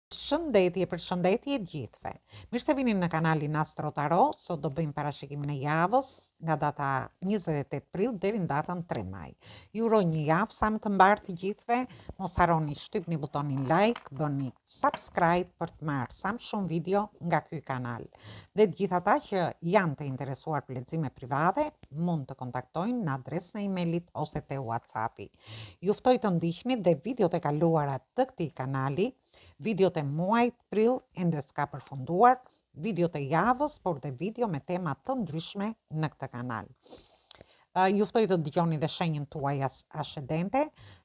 Përshëndetje gjithve. Mirë se vini në kanalin Astro Tarot. Sot do bëjmë parashikimin e javës nga data 28 prill deri në datën 3 maj. Ju uroj një javë sa më të mbarë të gjithve. Mos harroni shtypni butonin like, bëni subscribe për të marrë sa më shumë video nga ky kanal. Dhe të gjithë ata që janë të interesuar për lexime private, mund të kontaktojnë në adresën e emailit ose te WhatsAppi. Ju ftoj të ndiqni dhe videot e kaluara të këtij kanali, videot e muajit prill ende s'ka përfunduar, videot e javës, por dhe video me tema të ndryshme në këtë kanal. Ju ftoj të dëgjoni dhe shenjën tuaj ascendente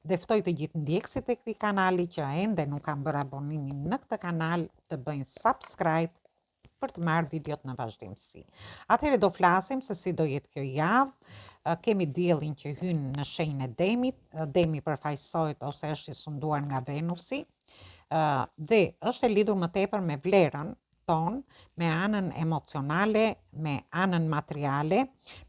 dhe ftoj të gjithë ndjekësit e këtij kanali që ende nuk kanë bërë abonimin në këtë kanal të bëjnë subscribe për të marrë videot në vazhdimsi. Atëherë do flasim se si do jetë kjo javë. Kemi diellin që hyn në shenjën e Demit, Demi përfaqësohet ose është i sunduar nga Venusi. Dhe është e lidhur më tepër me vlerën tonë, me anën emocionale, me anën materiale,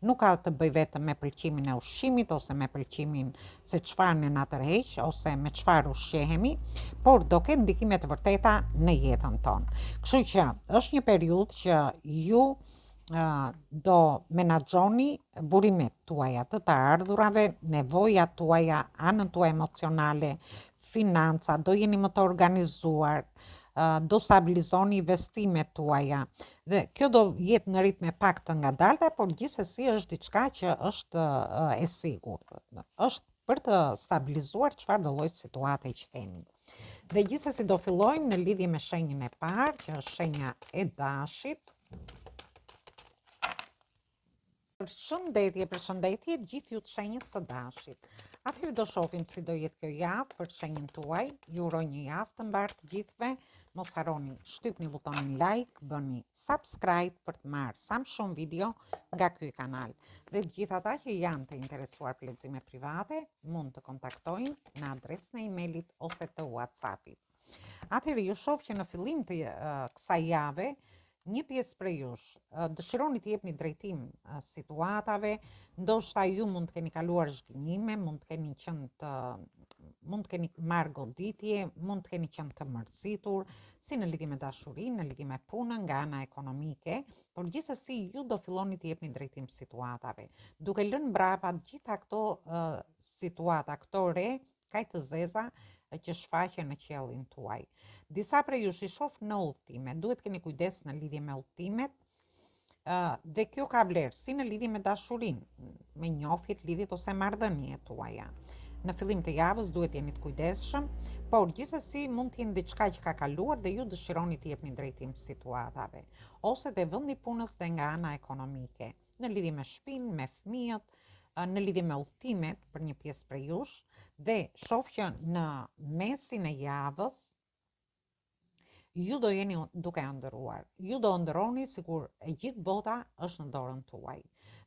nuk ka të bëj vetëm me pëlqimin e ushqimit ose me pëlqimin se çfarë ne na tërheq ose me çfarë ushqehemi, por do ketë ndikime të vërteta në jetën tonë. Kështu që është një periudhë që ju do menaxhoni burimet tuaja të ardhurave, nevojat tuaja, anën tuaj emocionale, financa, do jeni më të organizuar, do stabilizoni investimet tuaja. Dhe kjo do jetë në ritme pak të ngadalta, por gjithsesi është diçka që është e sigurt. Është për të stabilizuar çfarë do lloj situate që keni. Dhe gjithsesi do fillojmë në lidhje me shenjën e parë, që është shenja e Dashit. Përshëndetje gjithë ju të shenjës së Dashit. Atëherë do shohim si do jetë kjo javë për shenjën tuaj. Ju uroj një javë të mbarë të gjithve. Mos harroni shtypni butonin like, bëni subscribe për të marrë sa më shumë video nga ky kanal. Dhe të gjithë ata që janë të interesuar për lexime private, mund të kontaktojnë në adresën e emailit ose të WhatsAppit. Atëherë ju shoh që në fillim të kësaj jave një pjesë prej jush dëshironi të jepni drejtim situatave, ndoshta ju mund të keni kaluar zhgënjime, mund të keni marrë goditje, mund të keni qenë të mërzitur, si në lidhje me dashurinë, në lidhje me punën, nga ana ekonomike, por gjithsesi ju do filloni të jepni drejtim situatave, duke lënë mbrapa gjitha këto situata, këto re, kaq të zeza që shfaqen në qiellin tuaj. Disa prej jush i shoh në udhëtime, duhet keni kujdes në lidhje me udhëtimet, dhe kjo ka vlerë si në lidhje me dashurinë, me njohjet, lidhjet ose marrëdhëniet tuaja. Në fillim të javës duhet jeni të kujdesshëm, por gjithsesi mund të jenë diçka që ka kaluar dhe ju dëshironi të jepni drejtim situatave, ose dhe vendi punës dhe nga ana ekonomike, në lidhje me shtëpinë, me fëmijët, në lidhje me udhëtimet për një pjesë prej jush, dhe shoh që në mesin e javës ju do jeni duke ëndërruar. Ju do ëndërroni sikur e gjithë bota është në dorën tuaj.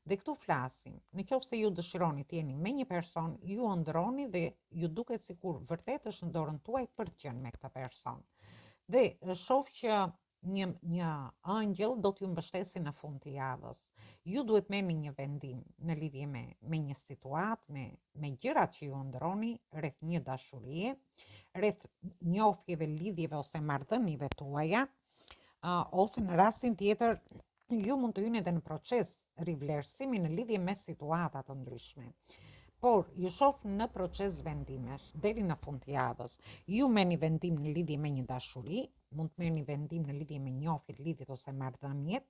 Dhe këtu flasim, në qoftë se ju dëshironi të jeni me një person, ju ëndërroni dhe ju duket sikur vërtet është në dorën tuaj për të qenë me këtë person. Dhe shoh që një angjëll do t'ju mbështesi në fund të javës. Ju duhet merrni një vendim në lidhje me një situatë, me gjërat që ju ndroni rreth një dashurie, rreth njohjeve, lidhjeve ose marrëdhënieve tuaja, ose në rastin tjetër ju mund të hyni edhe në proces rivlerësimi në lidhje me situata të ndryshme. Por ju shoh në proces vendimesh deri në fund të javës. Ju merrni vendim në lidhje me një dashuri, mund të merrni vendim në lidhje me njohjet, lidhjet ose marrëdhëniet.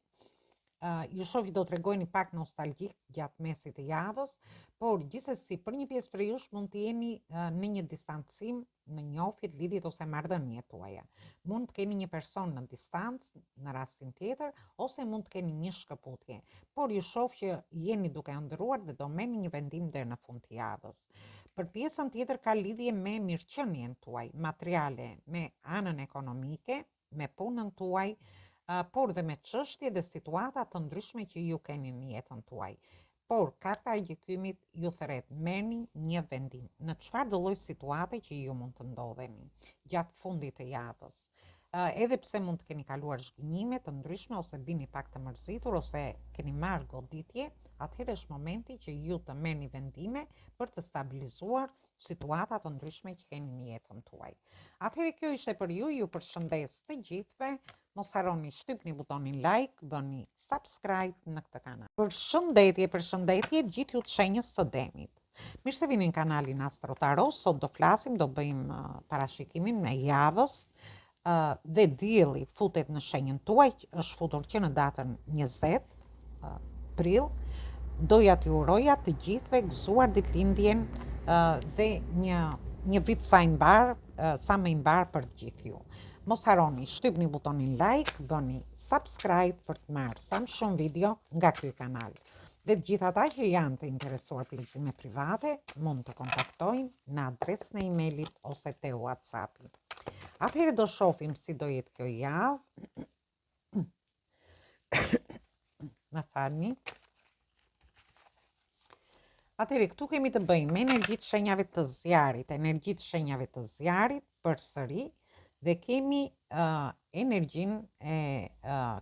Ju shoh që do të tregojeni pak nostalgjik gjatë mesit të javës, por gjithsesi për një pjesë prej jush mund të jeni në një distancim në njohjet, lidhjet ose marrëdhëniet tuaja. Mund të keni një person në distancë në rastin tjetër, ose mund të keni një shkëputje, por ju shoh që jeni duke ëndërruar dhe do merrni një vendim deri në fund të javës. Për pjesën tjetër ka lidhje me mirëqenien tuaj materiale, me anën ekonomike, me punën tuaj, por dhe me çështje dhe situata të ndryshme që ju keni në jetën tuaj. Por karta e gjykimit ju thret, merrni një vendim në çfarë do lloj situate që ju mund të ndodheni gjatë fundit të javës. Edhe pse mund të keni kaluar zhgënjime të ndryshme ose bini pak të mërzitur ose keni marrë goditje, atëherë është momenti që ju të merrni vendime për të stabilizuar situata të ndryshme që keni në jetën tuaj. Atëherë kjo ishte për ju përshëndes të gjithëve. Mos harroni shtypni butonin like, bëni subscribe në këtë kanal. Përshëndetje gjithë ju të shenjës së demit. Mirë se vini në kanalin Astro Tarot. Sot do flasim, do bëjmë parashikimin e javës dhe dielli futet në shenjën tuaj, është futur që në datën 20 prill. Doja t'ju uroja të gjithëve gëzuar ditëlindjen dhe një vit sa më i mbar për të gjithë ju. Mos harroni, shtypni butonin like, bëni subscribe për të marrë sa më shumë video nga ky kanal. Dhe të gjithë ata që janë të interesuar për lexime private, mund të kontaktojnë në adresën e emailit ose te WhatsApp-i. Atëherë do shohim si do jetë kjo javë. Më falni. Atëherë këtu kemi të bëjmë me energjitë shenjave të zjarit, përsëri, dhe kemi energjinë e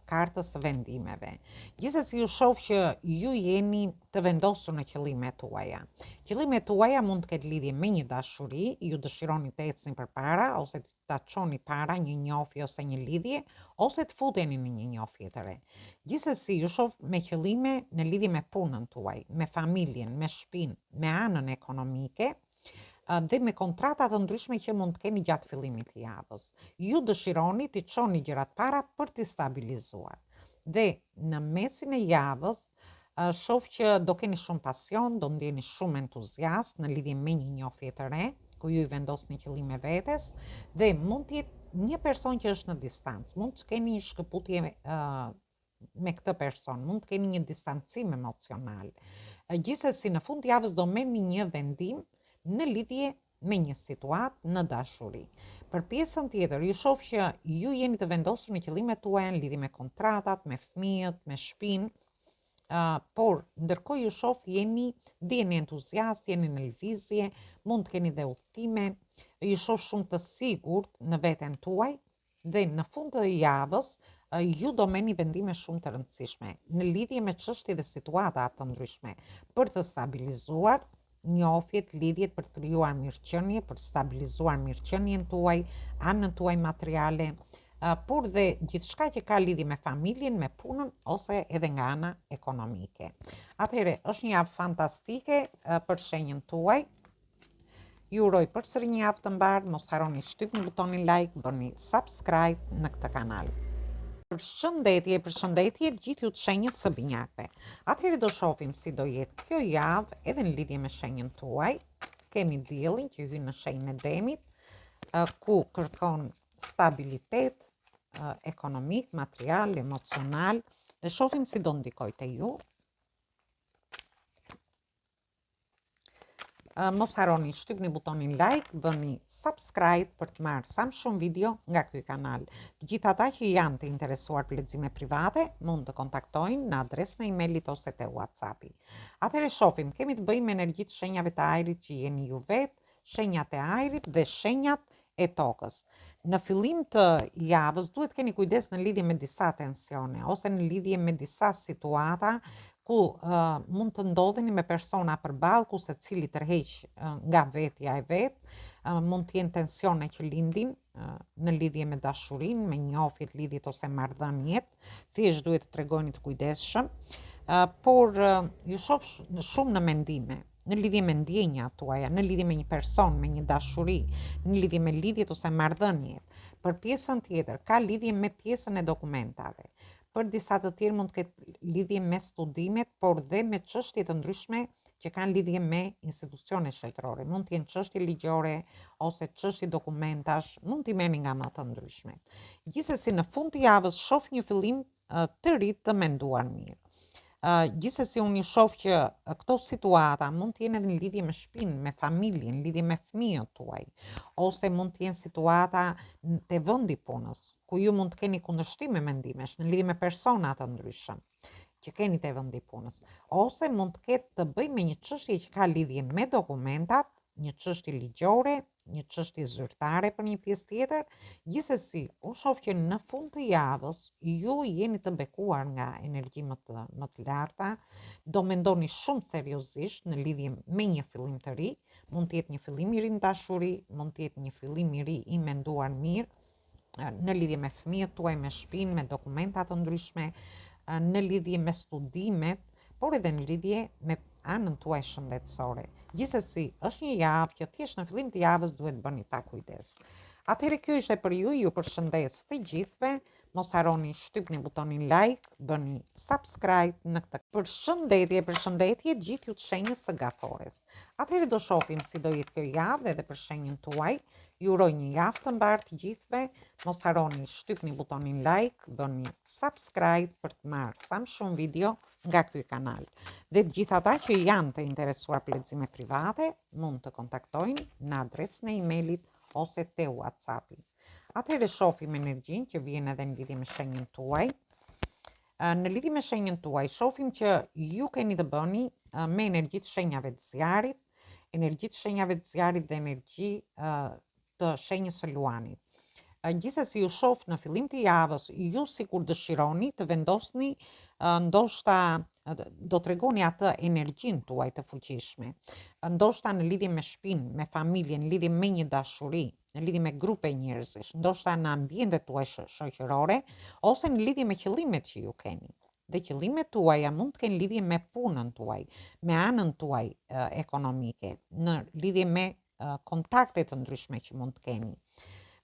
kartës së vendimeve. Gjithsesi ju shoh që ju jeni të vendosur në qëllimet tuaja. Qëllimet tuaja mund të ketë lidhje me një dashuri, ju dëshironi të ecni përpara ose ta çoni para një njohje ose një lidhje, ose të futeni në një njohje të re. Gjithsesi ju shoh me qëllime në lidhje me punën tuaj, me familjen, me shtëpinë, me anën ekonomike, dhe me kontrata të ndryshme që mund të keni gjatë fillimit të javës. Ju dëshironi të çoni gjërat para për të stabilizuar. Dhe në mesin e javës shoh që do keni shumë pasion, do ndjeni shumë entuziast në lidhje me një njohje të re, ku ju i vendosni qëllime vetes, dhe mund të jetë një person që është në distancë, mund të keni një shkëputje me këtë person, mund të keni një distancim emocional. Gjithsesi në fund të javës do merrni një vendim në lidhje me një situatë në dashuri. Për pjesën tjetër, ju shoh që ju jeni të vendosur në qëllimet tuaja në lidhje me kontratat, me fëmijët, me shtëpinë, por ndërkohë ju shoh jeni entuziast, jeni në lëvizje, mund të keni dhe udhëtime, ju shoh shumë të sigurt në veten tuaj dhe në fund të javës ju do merrni vendime shumë të rëndësishme në lidhje me çështje dhe situata të ndryshme për të stabilizuar njohjet, lidhjet, për të krijuar mirëqenie, për të stabilizuar mirëqenien tuaj, anën tuaj materiale, por dhe gjithçka që ka lidhje me familjen, me punën ose edhe nga ana ekonomike. Atëherë, është një javë fantastike për shenjën tuaj. Ju uroj përsëri një javë të mbar, mos harroni shtypni butonin like, bëni subscribe në këtë kanal. Përshëndetje gjithë ju të shenjës së binjakëve. Atëherë do shohim si do jetë kjo javë edhe në lidhje me shenjën tuaj. Kemi diellin që hyn në shenjën e demit, ku kërkon stabilitet ekonomik, material, emocional, dhe shohim si do ndikojë te ju. Mos harroni shtypni butonin like, bëni subscribe për të marrë sa më shumë video nga ky kanal. Të gjithë ata që janë të interesuar për lexime private mund të kontaktojnë në adresën e emailit ose te WhatsApp-i. Atëherë shohim, kemi të bëjmë me energjitë shenjave të ajrit që jeni ju vetë, shenjat e ajrit dhe shenjat e tokës. Në fillim të javës duhet keni kujdes në lidhje me disa tensione ose në lidhje me disa situata ku mund të ndodheni me persona përballë ku secili tërheq nga vetja e vet, mund të jenë tensione që lindin në lidhje me dashurinë, me njohjet, lidhjet ose marrëdhëniet, thjesht duhet të tregoni të kujdesshëm, por ju shoh shumë në mendime, në lidhje me ndjenjat tuaja, në lidhje me një person, me një dashuri, në lidhje me lidhjet ose marrëdhëniet. Për pjesën tjetër ka lidhje me pjesën e dokumentave. Për disa të tjerë mund të ketë lidhje me studimet, por dhe me çështje të ndryshme që kanë lidhje me institucione shtetërore. Mund të jenë çështje ligjore ose çështje dokumentash, mund t'i merrni nga më të ndryshme. Gjithsesi në fund të javës shoh një fillim të ri të menduar mirë. Gjithsesi unë shoh që këto situata mund të jenë edhe në lidhje me shtëpinë, me familjen, në lidhje me fëmijët tuaj, ose mund të jenë situata te vendi punës, ku ju mund të keni kundërshtim me mendimesh, në lidhje me persona të ndryshëm që keni te vendi punës, ose mund të ketë të bëjë me një çështje që ka lidhje me dokumentat, një çështje ligjore, një çështje zyrtare për një pjesë tjetër. Gjithsesi, unë shoh që në fund të javës ju jeni të bekuar nga energji më të larta, do mendoni shumë seriozisht në lidhje me një fillim të ri, Mund të jetë një fillim i ri në dashuri, mund të jetë një fillim i ri i menduar mirë, në lidhje me fëmijët tuaj, me shtëpinë, me dokumentat të ndryshme, në lidhje me studimet, por edhe në lidhje me anën tuaj shëndetësore. Gjithsesi, është një javë që thjesht në fillim të javës duhet bëni pa kujdes. Atëherë kjo ishte për ju përshëndes të gjithëve. Mos harroni shtypni butonin like, bëni subscribe në këtë. Përshëndetje gjithë ju të shenjës së gafores. Atëherë do shohim si do jetë kjo javë edhe për shenjën tuaj. Ju uroj një javë të mbarë të gjithëve. Mos harroni shtypni butonin like, bëni subscribe për të marrë sa më shumë video nga ky kanal. Dhe të gjithë ata që janë të interesuar për lexime private, mund të kontaktojnë në adresën e emailit ose te WhatsAppi. Atëherë shohim energjinë që vjen edhe në lidhje me shenjën tuaj. Në lidhje me shenjën tuaj, shohim që ju keni të bëni me energji të shenjave të zjarit, dhe energji të shenjës së luanit. Gjithsesi ju shoh në fillim të javës, ju sikur dëshironi të vendosni, ndoshta do tregoni atë energjinë tuaj të fuqishme. Ndoshta në lidhje me shtëpinë, me familjen, në lidhje me një dashuri, në lidhje me grupe njerëzish, ndoshta në ambientet tuaj shoqërore, ose në lidhje me qëllimet që ju keni. Dhe qëllimet tuaja mund të kenë lidhje me punën tuaj, me anën tuaj ekonomike, në lidhje me kontakte të ndryshme që mund të keni.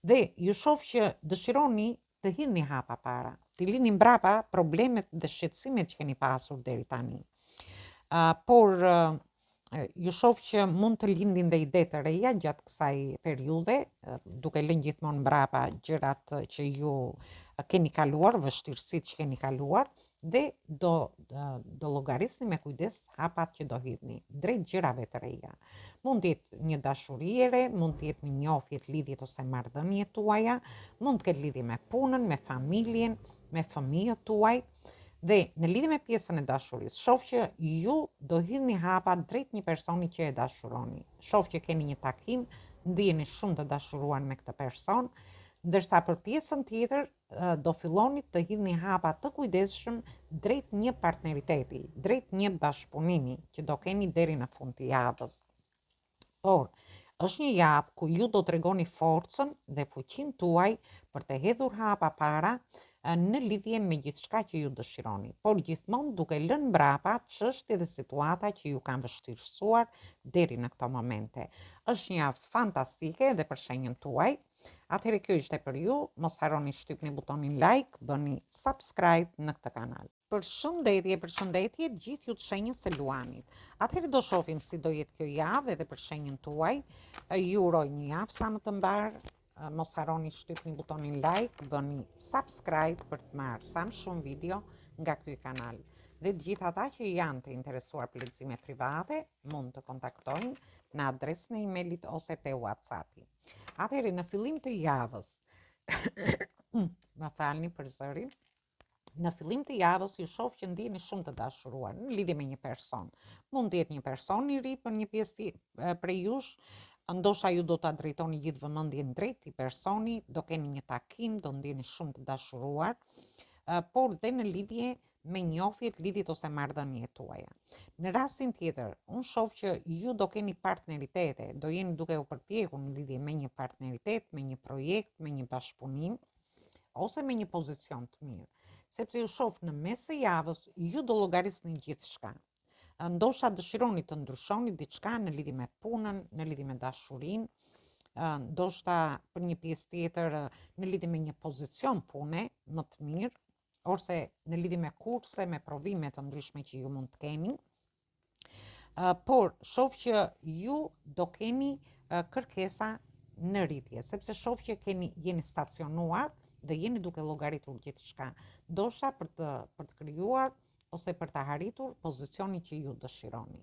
Dhe ju shoh që dëshironi të hidhni hapa para, të lini mbrapa problemet dhe shqetësimet që keni pasur deri tani. Por ju shoh që mund të lindin dhe ide të reja gjatë kësaj periudhe, duke lënë gjithmonë mbrapa gjërat që ju keni kaluar, vështirësitë që keni kaluar, dhe do llogarisni me kujdes hapat që do hidhni drejt gjërave të reja. Mund të jetë një dashuri e re, mund të jetë një njohje të lidhjet ose marrëdhëniet tuaja, mund të ketë lidhje me punën, me familjen, me fëmijët tuaj. Dhe në lidhje me pjesën e dashurisë, shoh që ju do hidhni hapa drejt një personi që e dashuroni. Shoh që keni një takim, ndiheni shumë të dashuruar me këtë person, ndërsa për pjesën tjetër do filloni të hidhni hapa të kujdesshëm drejt një partneriteti, drejt një bashkëpunimi që do keni deri në fund të javës. Por është një javë ku ju do tregoni forcën dhe fuqinë tuaj për të hedhur hapa para në lidhje me gjithçka që ju dëshironi, por gjithmonë duke lënë mbrapa çështje dhe situata që ju kanë vështirësuar deri në këto momente. Është një javë fantastike edhe për shenjën tuaj. Atëherë kjo ishte për ju, mos harroni shtypni butonin like, bëni subscribe në këtë kanal. Përshëndetje gjithë ju të shenjës së luanit. Atëherë do shohim si do jetë kjo javë edhe për shenjën tuaj. Ju uroj një javë sa më të mbarë. Mos harroni shtypni butonin like, bëni subscribe për të marrë sa më shumë video nga ky kanal. Dhe të gjithë ata që janë të interesuar për lexime private, mund të kontaktojnë në adresën e emailit ose te WhatsAppi. Atëherë në fillim të javës, më falni për zërin, në fillim të javës ju shoh që ndiheni shumë të dashuruar në lidhje me një person. Mund të jetë një person i ri për një pjesë prej jush, ndoshta ju do ta drejtoni gjithë vëmendjen drejt këtij personi, do keni një takim, do ndiheni shumë të dashuruar, por dhe në lidhje me njohjet, lidhjet ose marrëdhëniet tuaja. Në rastin tjetër, unë shoh që ju do keni partneritete, do jeni duke u përpjekur në lidhje me një partneritet, me një projekt, me një bashkëpunim ose me një pozicion të mirë, sepse ju shoh në mes të javës ju do llogarisni gjithçka. Ndoshta dëshironi të ndryshoni diçka në lidhje me punën, në lidhje me dashurinë, ndoshta për një pjesë tjetër në lidhje me një pozicion pune më të mirë, ose në lidhje me kurse, me provime të ndryshme që ju mund të keni. Por shoh që ju do keni kërkesa në rritje, sepse shoh që jeni stacionuar dhe jeni duke llogaritur gjithçka, ndoshta për të krijuar ose për të arritur pozicionin që ju dëshironi.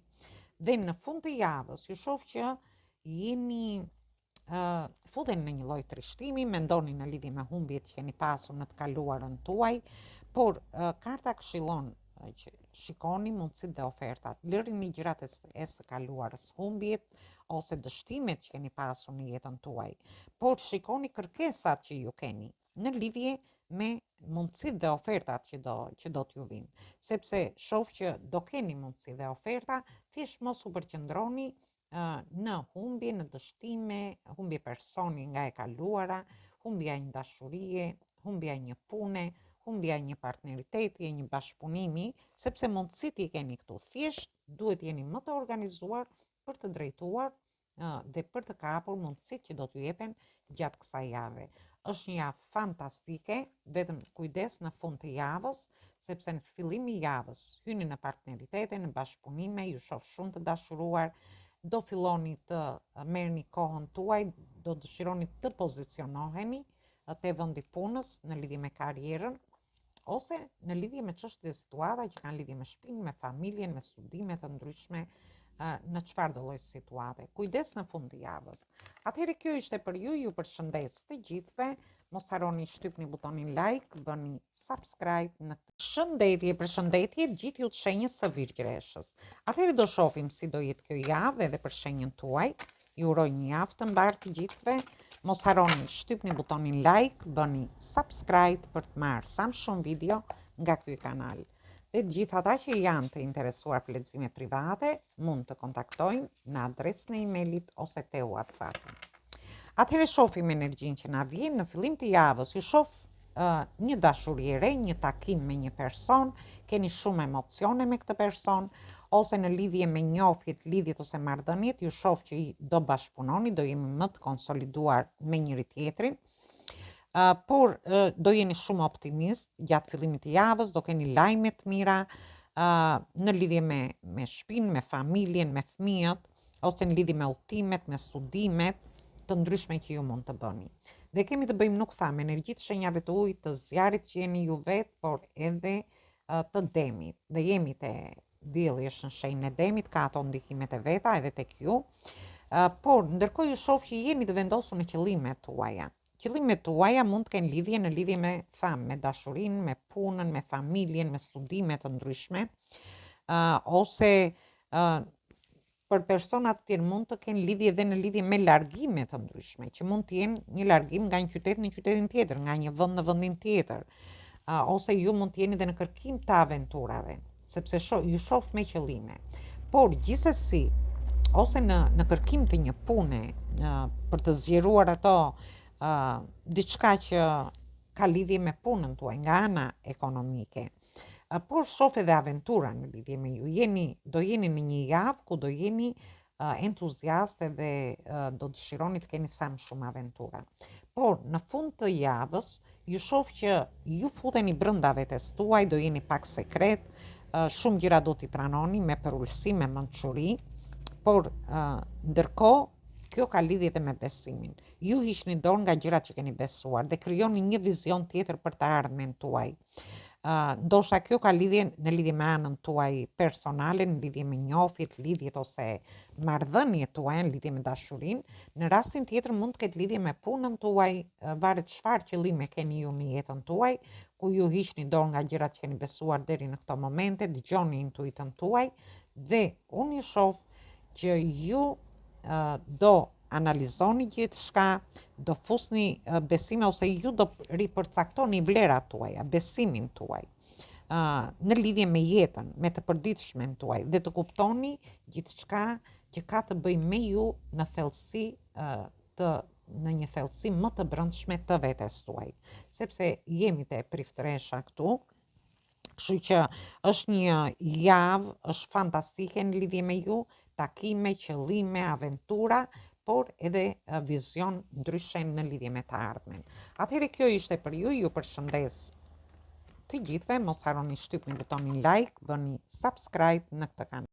Dhe në fund të javës ju shoh që jeni futen në një lloj trishtimi, mendoni në lidhje me humbjet që keni pasur në të kaluarën tuaj, por karta këshillon që shikoni mundësitë dhe ofertat, lërini gjërat e së kaluarës, humbjet ose dështimet që keni pasur në jetën tuaj, por shikoni kërkesat që ju keni në lidhje me mundësitë dhe ofertat që do t'ju vinë, sepse shoh që do keni mundësi dhe oferta, thjesht mos u përqendroni në humbje, në dështime, humbje personi nga e kaluara, humbja një dashurie, humbja një pune, humbja një partneriteti e një bashkëpunimi, sepse mundësit i keni këtu. Thjesht duhet jeni më të organizuar për të drejtuar dhe për të kapur mundësit që do t'ju jepen gjatë kësaj jave. Është një javë fantastike, vetëm kujdes në fund të javës, sepse në fillim i javës hyni në partneritete, në bashkëpunime, ju shoh shumë të dashuruar, do filloni të merrni kohën tuaj, do dëshironi të pozicionoheni te vendi punës në lidhje me karrierën, ose në lidhje me çështje dhe situata që kanë lidhje me shtëpinë, me familjen, me studime të ndryshme, në çfarë do lloj situate. Kujdes në fund të javës. Atëherë kjo ishte për ju, ju përshëndes të gjithëve. Mos harroni shtypni butonin like, bëni subscribe në përshëndetje gjithë ju të shenjës së Virgjëreshës. Atëherë do shohim si do jetë kjo javë edhe për shenjën tuaj. Ju uroj një javë të mbarë të gjithëve. Mos harroni shtypni butonin like, bëni subscribe për të marrë sa më shumë video nga ky kanal. Dhe gjithë ata që janë të interesuar për lexime private, mund të kontaktojnë në adresën e emailit ose te WhatsApp. Atëherë shohim energjinë që na vjen në fillim të javës. Ju shoh një dashuri e re, një takim me një person, keni shumë emocione me këtë person, ose në lidhje me njohjet, lidhjet ose marrëdhëniet, ju shoh që do bashkëpunoni, do jemi më të konsoliduar me njëri tjetrin. Por do jeni shumë optimist gjatë fillimit të javës, do keni lajme të mira në lidhje me shtëpinë, me familjen, me fëmijët, ose në lidhje me udhëtimet, me studimet të ndryshme që ju mund të bëni. Dhe kemi të bëjmë, nuk thamë, energjitë shenjave të ujit, të zjarit që jeni ju vetë, por edhe të demit. Dhe jemi te dielli është në shenjën e demit, ka ato ndikimet e veta edhe tek ju. Por ndërkohë ju shoh që jeni të vendosur në qëllimet tuaja. Qëllimet tuaja mund të kenë lidhje me me dashurinë, me punën, me familjen, me studime të ndryshme, ose për personat të tjerë mund të kenë lidhje dhe në lidhje me largime të ndryshme, që mund të jenë një largim nga një qytet në qytetin tjetër, nga një vend në vendin tjetër, ose ju mund të jeni dhe në kërkim të aventurave, sepse ju shoh me qëllime. Por gjithsesi, ose në kërkim të një pune, për të zgjeruar ato diçka që ka lidhje me punën tuaj nga ana ekonomike, por shoh edhe aventura në lidhje me ju. Do jeni në një javë ku do jeni entuziastë dhe do dëshironi të keni sa më shumë aventura. Por në fund të javës ju shoh që ju futeni brenda vetes tuaj, do jeni pak sekret, shumë gjëra do t'i pranoni me përullësi, me mençuri, por ndërkohë kjo ka lidhje dhe me besimin. Ju hiqni dorë nga gjërat që keni besuar dhe krijoni një vizion tjetër për të ardhmen tuaj. Ndoshta kjo ka lidhje në lidhje me anën tuaj personale, në lidhje me njohjet, lidhjet ose marrëdhëniet tuaja, në lidhje me dashurinë. Në rastin tjetër mund të ketë lidhje me punën tuaj, varet çfarë qëllime keni ju në jetën tuaj, ku ju hiqni dorë nga gjërat që keni besuar deri në këto momente, dëgjoni intuitën tuaj dhe unë ju shoh që ju do analizoni gjithçka, do fusni besime ose ju do ripërcaktoni vlerat tuaja, besimin tuaj në lidhje me jetën, me të përditshmen tuaj dhe të kuptoni gjithçka që ka të bëjë me ju në thellësi në një thellësi më të brendshme të vetes tuaj, sepse jemi te priftëresha këtu. Kështu që është një javë, është fantastike në lidhje me ju, takime, qëllime, aventura, por edhe vizion ndryshe në lidhje me të ardhmen. Atëherë kjo ishte për ju përshëndes të gjithëve, mos harroni shtypni butonin like, bëni subscribe në këtë kanal.